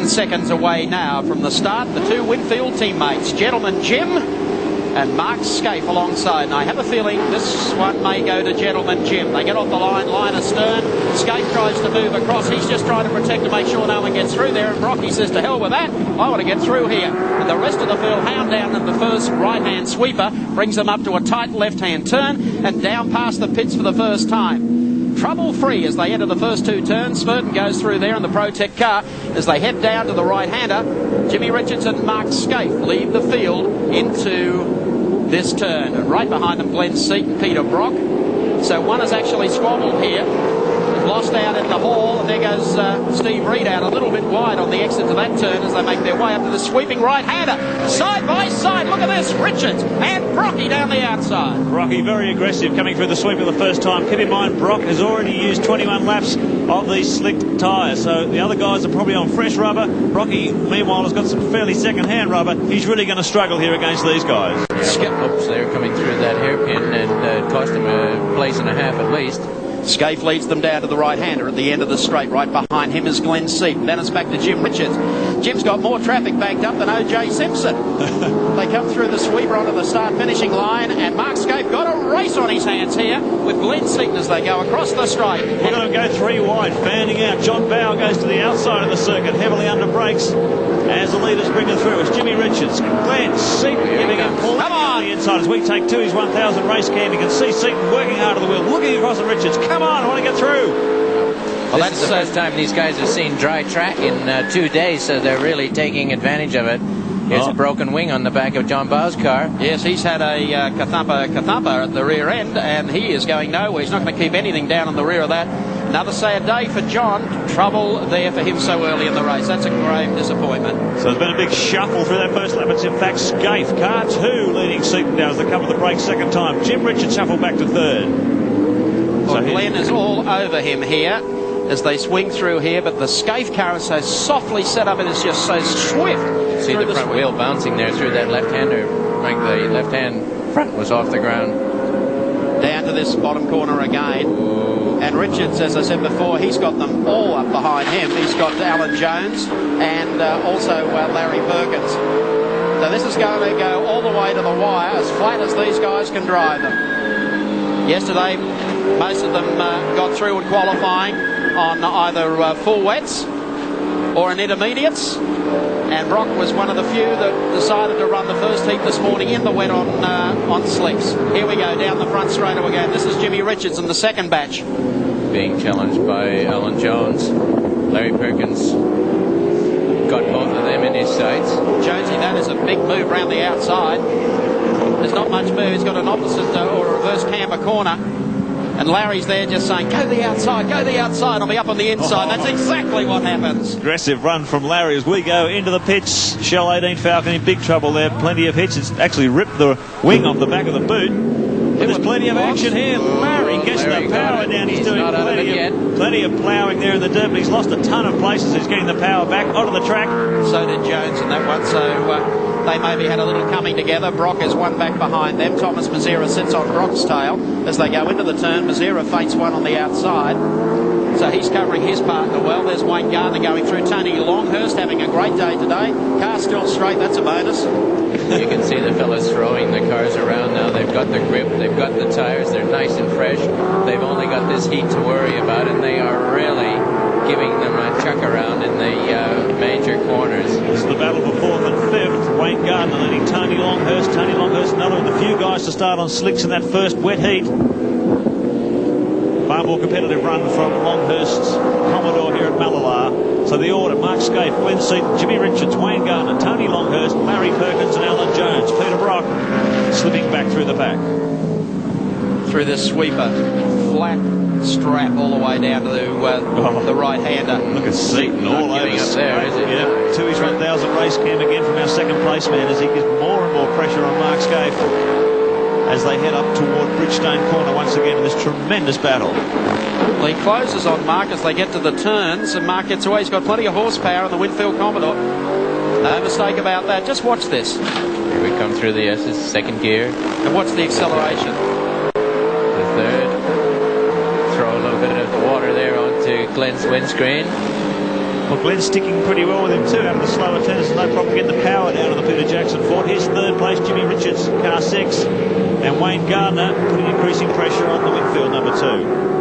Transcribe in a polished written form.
Seconds away now from the start. The two Winfield teammates, Gentleman Jim and Mark Scaife alongside. And I have a feeling this one may go to Gentleman Jim. They get off the line astern. Scaife tries to move across. He's just trying to protect to make sure no one gets through there. And Brocky says, to hell with that. I want to get through here. And the rest of the field hound down in the first right-hand sweeper, brings them up to a tight left-hand turn and down past the pits for the first time. Trouble-free as they enter the first two turns. Smurton goes through there in the Protec car as they head down to the right-hander. Jimmy Richards and Mark Scaife leave the field into this turn. And right behind them, Glenn Seaton, Peter Brock. So one has actually squabbled here. Lost out in the hall, and there goes Steve Reed out a little bit wide on the exit to that turn as they make their way up to the sweeping right-hander. Side by side, look at this, Richards and Brocky down the outside. Brocky very aggressive coming through the sweep for the first time. Keep in mind, Brock has already used 21 laps of these slick tyres, so the other guys are probably on fresh rubber. Brocky, meanwhile, has got some fairly second-hand rubber. He's really going to struggle here against these guys. Oops, they're coming through that hairpin, and cost him a place and a half at least. Scaife leads them down to the right-hander at the end of the straight. Right behind him is Glenn Seaton. Then it's back to Jim Richards. Jim's got more traffic banked up than O.J. Simpson. They come through the sweeper onto the start-finishing line, and Mark Scaife got a race on his hands here with Glenn Seaton as they go across the straight. We're going to go three wide, fanning out. John Bow goes to the outside of the circuit, heavily under brakes as the leaders bring it through. It's Jimmy Richards, Glenn Seaton giving a pull. Come on! The inside as we take to his 1000 race cam. You can see Seaton working hard at the wheel, looking across at Richards. Come on, I want to get through. Well, that's the first time these guys have seen dry track in 2 days, so they're really taking advantage of it. Here's a broken wing on the back of John Bow's car. Yes, he's had a Kathumpa at the rear end, and he is going nowhere. He's not going to keep anything down on the rear of that. Another sad day for John. Trouble there for him so early in the race. That's a grave disappointment. So there's been a big shuffle through that first lap. It's in fact Scaife, car 2, leading Seaton down as they cover the brakes second time. Jim Richards shuffled back to third. Well, Glenn is all over him here as they swing through here, but the Scaife car is so softly set up and is just so swift. See the front wheel bouncing there through that left-hander. Like the left-hand front was off the ground. Down to this bottom corner again. Ooh. And Richards, as I said before, he's got them all up behind him. He's got Alan Jones and also Larry Perkins. So this is going to go all the way to the wire, as flat as these guys can drive them. Yesterday, most of them got through in qualifying on either full wets or in intermediates, and Brock was one of the few that decided to run the first heat this morning in the wet on slicks. Here we go, down the front straight again. This is Jimmy Richards in the second batch. Being challenged by Alan Jones. Larry Perkins got both of them in his sights. Jonesy, that is a big move round the outside. There's not much move. He's got an opposite or a reverse camber corner. And Larry's there just saying, go the outside, I'll be up on the inside. That's exactly what happens. Aggressive run from Larry as we go into the pits. Shell 18 Falcon in big trouble there. Plenty of hits. It's actually ripped the wing off the back of the boot. But there's plenty of action here. Larry gets the power down. He's doing plenty of ploughing there in the dirt, but he's lost a ton of places. He's getting the power back onto the track. So did Jones in that one. So they maybe had a little coming together. Brock is one back behind them. Thomas Mazera sits on Brock's tail as they go into the turn. Mazera feints one on the outside. So he's covering his partner well. There's Wayne Gardner going through. Tony Longhurst having a great day today. Car still straight. That's a bonus. You can see the fellas throwing the cars around now. They've got the grip. They've got the tires. They're nice and fresh. They've only got this heat to worry about, and they are really giving them a chuck around in the major corners. This is the battle for fourth and fifth. Wayne Gardner leading Tony Longhurst. Tony Longhurst, another of the few guys to start on slicks in that first wet heat. Far more competitive run from Longhurst's Commodore here at Mallala. So the order: Mark Scaife, Glenn Seaton, Jimmy Richards, Wayne Gardner, Tony Longhurst, Larry Perkins and Alan Jones. Peter Brock slipping back through the pack. Through this sweeper. Flat strap all the way down to the right-hander. Look at Seaton all over there, is it? Yeah, to his 1000 race cam again from our second place man as he gives more and more pressure on Mark Scaife. as they head up toward Bridgestone Corner once again in this tremendous battle. Well, he closes on Mark as they get to the turns, and Mark gets away. He's got plenty of horsepower in the Winfield Commodore. No mistake about that. Just watch this. Here we come through the S's, second gear. And watch the acceleration. The third. Throw a little bit of water there onto Glenn's windscreen. Well, Glenn's sticking pretty well with him too. Out of the slower turns, no problem getting the power down on the Peter Jackson Ford. Here's third place, Jimmy Richards, car 6. And Wayne Gardner putting increasing pressure on the Winfield number 2.